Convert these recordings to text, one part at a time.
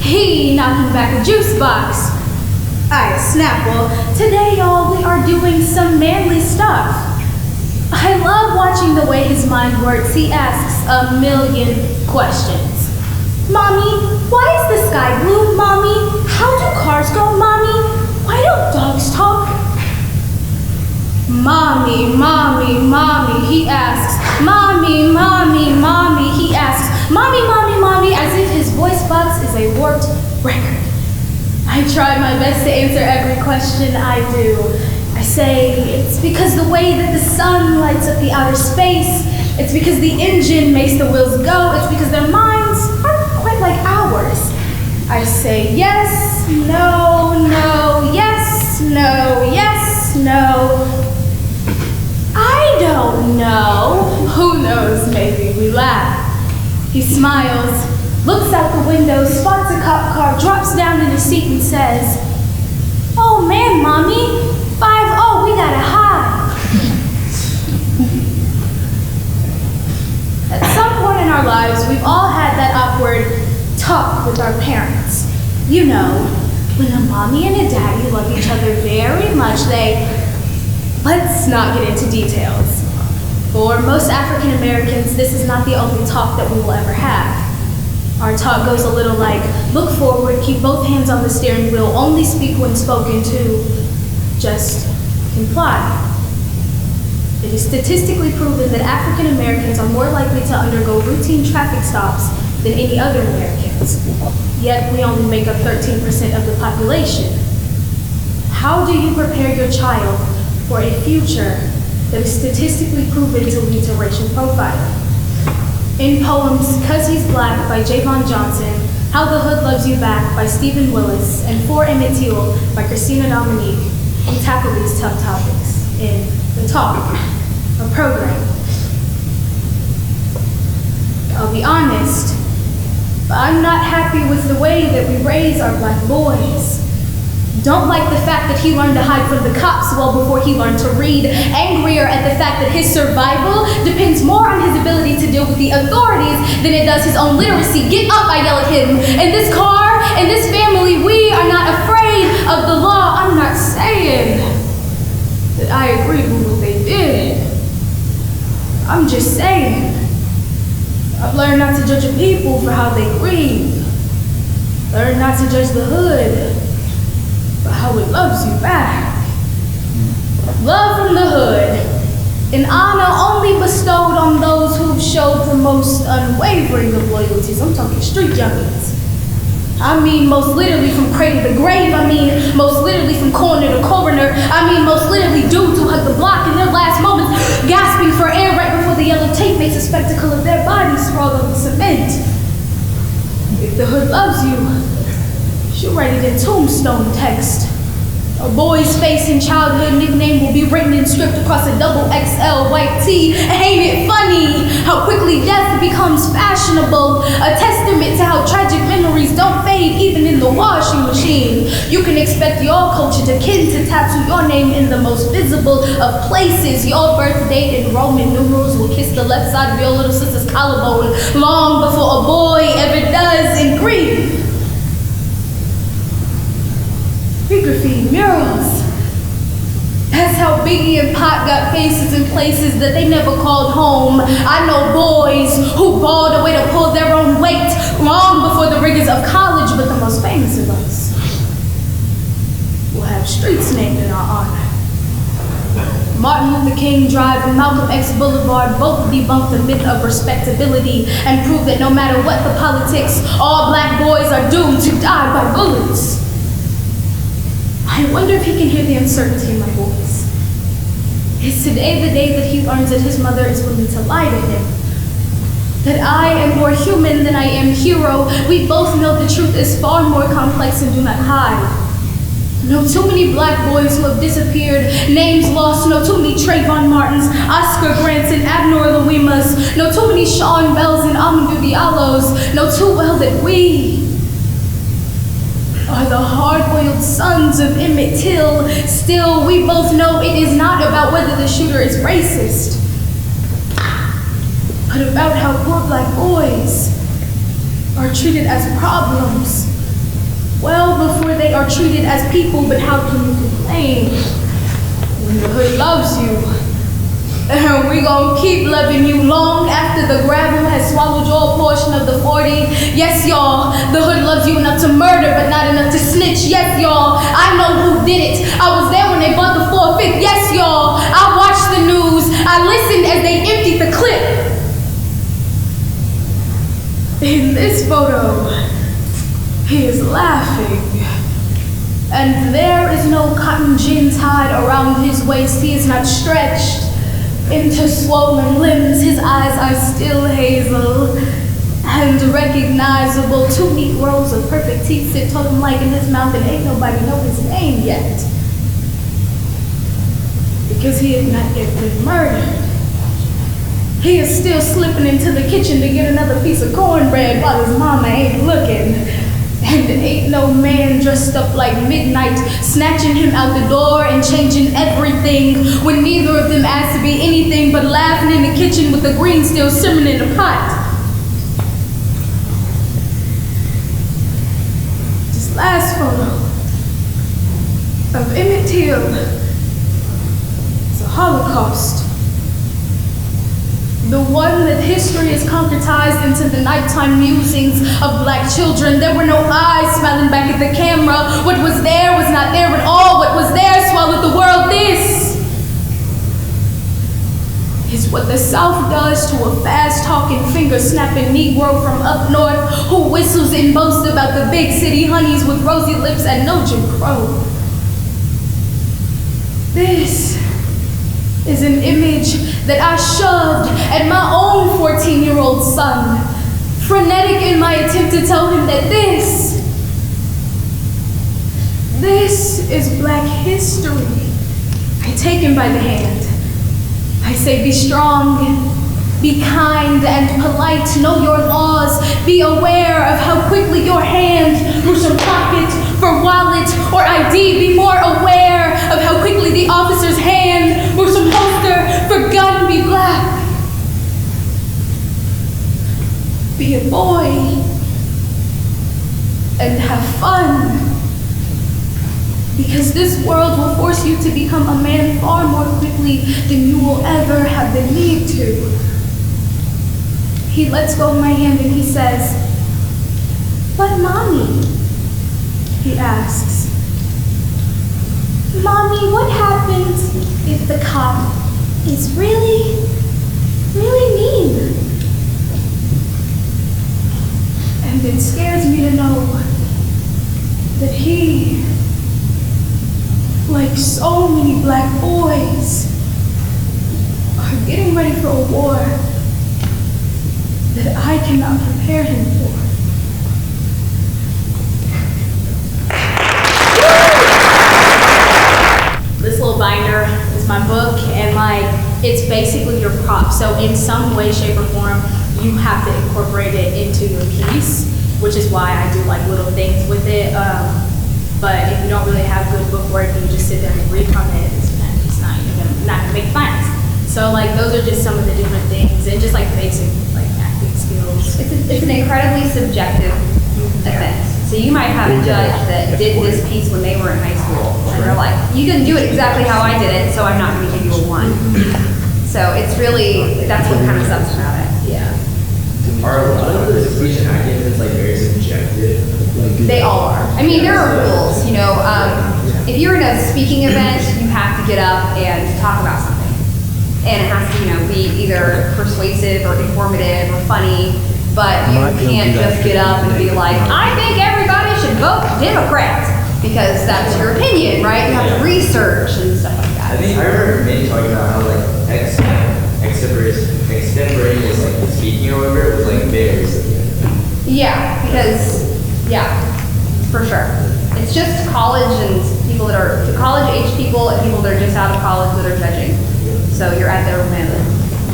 He knocking back a juice box. I snap. Well, today, y'all, we are doing some manly stuff. I love watching the way his mind works. He asks a million questions. Mommy, why is the sky blue? Mommy, how do cars go? Mommy, why don't dogs talk? Mommy, mommy, mommy, he asks. Mommy, mommy, mommy, he asks. Mommy, mommy, mommy, as if his voice box is a warped record. I try my best to answer every question I do. I say it's because the way that the sun lights up the outer space, it's because the engine makes the wheels go, it's because their minds aren't quite like ours. I say yes, no, no, yes, no, yes, no. I don't know. Who knows, maybe we laugh. He smiles, looks out the window, spots a cop car, drops down in his seat and says, "Oh man, Mommy, 5-0, we gotta hide." At some point in our lives, we've all had that awkward talk with our parents. You know, when a mommy and a daddy love each other very much, let's not get into details. For most African Americans, this is not the only talk that we will ever have. Our talk goes a little like, look forward, keep both hands on the steering wheel, only speak when spoken to, just comply. It is statistically proven that African Americans are more likely to undergo routine traffic stops than any other Americans. Yet we only make up 13% of the population. How do you prepare your child for a future that is statistically proven to lead to racial profiling? In poems "'Cause He's Black" by Javon Johnson, "How the Hood Loves You Back" by Stephen Willis, and "For Emmett Till" by Christina Dominique, we tackle these tough topics in The Talk, a program. I'll be honest, I'm not happy with the way that we raise our black boys. Don't like the fact that he learned to hide from the cops well before he learned to read. Angrier at the fact that his survival depends more on his ability to deal with the authorities than it does his own literacy. Get up, I yell at him. In this car, in this family, we are not afraid of the law. I'm not saying that I agree with what they did. I'm just saying I've learned not to judge a people for how they grieve. Learn not to judge the hood for how it loves you back. Love from the hood, an honor only bestowed on those who've showed the most unwavering of loyalties. I'm talking street youngins. I mean most literally from cradle to grave. I mean most literally from corner to coroner. I mean most literally dudes who hug the block in their last moments, gasping for air right before the yellow tape makes a spectacle of their bodies sprawled on the cement. If the hood loves you, she'll write it in tombstone text. A boy's face and childhood nickname will be written in script across a XXL white tee. Ain't it funny how quickly death becomes fashionable? A testament to how tragic memories don't fade even in the washing machine. You can expect your culture to kin to tattoo your name in the most visible of places. Your birth date in Roman numerals will kiss the left side of your little sister's collarbone long before a boy ever does in grief. We graffiti murals. That's how Biggie and Pac got faces in places that they never called home. I know boys who balled away to pull their own weight long before the rigors of college, but the most famous of us will have streets named in our honor. Martin Luther King Drive and Malcolm X Boulevard both debunk the myth of respectability and prove that no matter what the politics, all black boys are doomed to die by bullets. I wonder if he can hear the uncertainty in my voice. Is today the day that he learns that his mother is willing to lie to him? That I am more human than I am hero? We both know the truth is far more complex and do not hide. Know too many black boys who have disappeared, names lost. Know too many Trayvon Martins, Oscar Grants, and Abner Louimas. Know too many Sean Bells and Amadou Diallos. Know too well that we are the hard-boiled sons of Emmett Till. Still, we both know it is not about whether the shooter is racist, but about how poor black boys are treated as problems well before they are treated as people, but how can you complain when the hood loves you? And we gon' keep loving you long after the gravel has swallowed your portion of the 40. Yes, y'all, the hood loves you enough to murder, but not enough to snitch. Yes, y'all, I know who did it. I was there when they bought the 4/5. Yes, y'all, I watched the news. I listened as they emptied the clip. In this photo, he is laughing. And there is no cotton gin tied around his waist. He is not stretched into swollen limbs. His eyes are still hazel and recognizable. 2 neat rows of perfect teeth sit totem-like in his mouth, and ain't nobody know his name yet, because he had not yet been murdered. He is still slipping into the kitchen to get another piece of cornbread while his mama ain't looking. And ain't no man dressed up like midnight, snatching him out the door and changing everything when neither of them asked to be anything but laughing in the kitchen with the greens still simmering in the pot. This last photo of Emmett Till is a Holocaust. The one that history has concretized into the nighttime musings of black children. There were no eyes smiling back at the camera. What was there was not there at all. What was there swallowed the world. This is what the South does to a fast-talking, finger-snapping Negro from up north who whistles and boasts about the big city honeys with rosy lips and no Jim Crow. This is an image that I shoved at my own 14-year-old son, frenetic in my attempt to tell him that this is Black history. I take him by the hand. I say, be strong, be kind and polite, know your laws, be aware of how quickly your hand moves from pocket for wallet or ID, be more aware of how quickly the officer's hand moves from holster for gun, be black. Be a boy and have fun, because this world will force you to become a man far more quickly than you will ever have the need to. He lets go of my hand and he says, "But Mommy," he asks, "Mommy, what happens if the cop is really, really mean?" And it scares me to know that he, like so many black boys, are getting ready for a war that I cannot prepare him for. This little binder is my book, and it's basically your prop. So in some way, shape, or form, you have to incorporate it into your piece, which is why I do like little things with it. But if you don't really have good book work and you just sit there and read from it, it's not gonna make finals. So like those are just some of the different things, and just like basic like acting skills. It's an incredibly subjective event. So you might have a judge that did this piece when they were in high school, and they're like, "You didn't do it exactly how I did it, so I'm not going to give you a 1." So it's really, that's what kind of sucks about it. Yeah. Are a lot of the speech and acting that's like very subjective? They all are. I mean, there are rules, you know. If you're in a speaking event, you have to get up and talk about something. And it has to, you know, be either persuasive or informative or funny, but you can't just get up and be like, "I think everybody should vote Democrat," because that's your opinion, right? You have to research and stuff like that. I think I remember Minnie talking about how like extemporaneous like speaking or whatever was like very subjective. Yeah, because, yeah, for sure. It's just college and people that are, college-age people and people that are just out of college that are judging. So you're at their whim.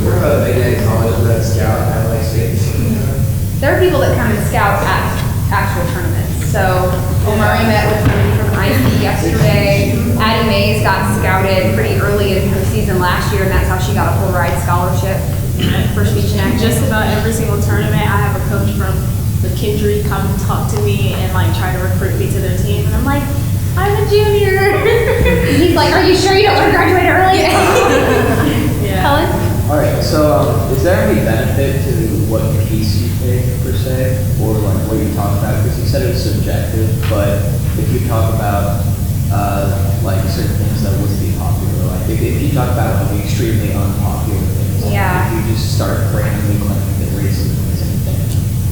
We're about to make that in college with that scout at like states. There are people that come and scout at actual tournaments. So Omari met with somebody from IC yesterday. Addie Mays got scouted pretty early in her season last year, and that's how she got a full ride scholarship for speech and acting. Just about every single tournament, I have a coach from McKendree usually come and talk to me and like try to recruit me to their team, and I'm like, I'm a junior. He's like, are you sure you don't want to graduate early? Yeah. Helen? All right, so is there any benefit to what piece you pick per se, or like what you talk about? Because you said it's subjective, but if you talk about like certain things that wouldn't be popular, like if you talk about like extremely unpopular things, like Yeah. if you just start randomly claiming that racism is anything,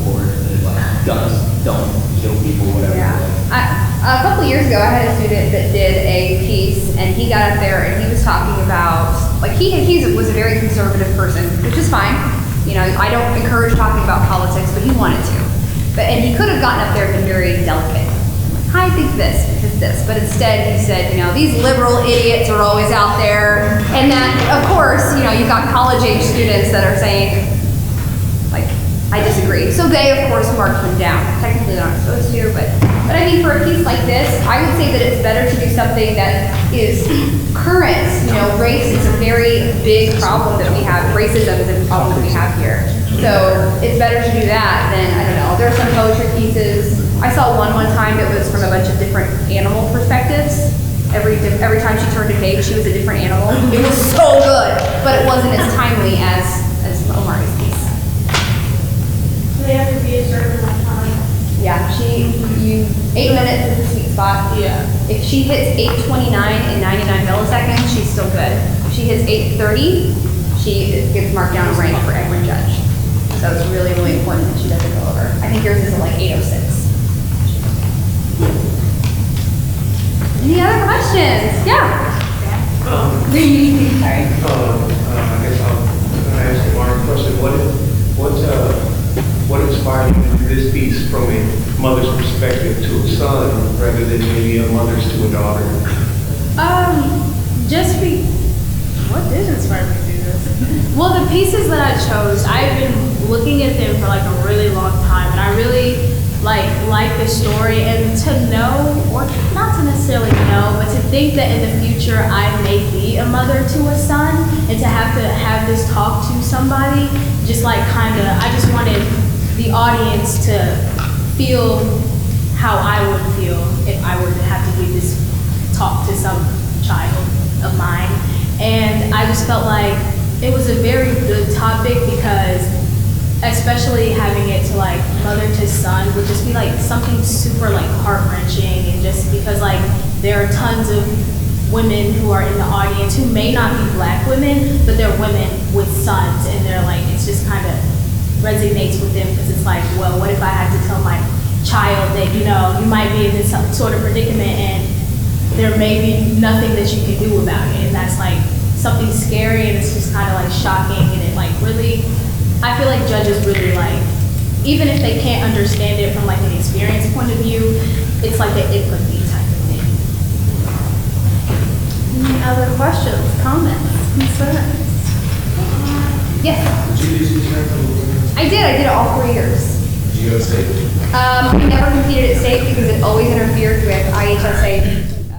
or that like guns don't kill people, whatever. Yeah. Like, A couple years ago, I had a student that did a piece, and he got up there and he was talking about, like, he was a very conservative person, which is fine. You know, I don't encourage talking about politics, but he wanted to. And he could have gotten up there and been very delicate. I think this, because this. But instead, he said, you know, these liberal idiots are always out there. And that, of course, you know, you've got college-age students that are saying, like, I disagree. So they, of course, marked him down. Technically, they're not supposed to, but I mean, for a piece like this, I would say that it's better to do something that is current. You know, race is a very big problem that we have. Racism is a problem that we have here. So it's better to do that than, I don't know, there are some poetry pieces. I saw one time that was from a bunch of different animal perspectives. Every time she turned a page, she was a different animal. It was so good, but it wasn't as timely as Omari's piece. They have to be a certain amount of time. Yeah, 8 minutes is the sweet spot. Yeah. If she hits 8:29 in 99 milliseconds, she's still good. If she hits 8:30, she gets marked down a rank for every judge. So it's really, really important that she doesn't go over. I think yours is like 8:06. Any other questions? Yeah. Sorry. I guess I'm going to ask you one question. What inspired you to do this piece from a mother's perspective to a son rather than maybe a mother's to a daughter? What did inspire me to do this? Well, the pieces that I chose, I've been looking at them for like a really long time, and I really like the story, and to know, or not to necessarily know, but to think that in the future I may be a mother to a son, and to have this talk to somebody, just like I just wanted the audience to feel how I would feel if I were to have to give this talk to some child of mine. And I just felt like it was a very good topic, because especially having it to like mother to son would just be like something super like heart-wrenching, and just because like there are tons of women who are in the audience who may not be Black women, but they're women with sons, and they're like, it's just kind of resonates with them, because it's like, well, what if I had to tell my child that, you know, you might be in this sort of predicament and there may be nothing that you can do about it, and that's like something scary, and it's just kind of like shocking, and it like really, I feel like judges really like, even if they can't understand it from like an experience point of view, it's like an empathy type of thing. Any other questions, comments, concerns? Yes. Did you use these methods? I did it all 4 years. Did you go to state? I never competed at state because it always interfered with IHSA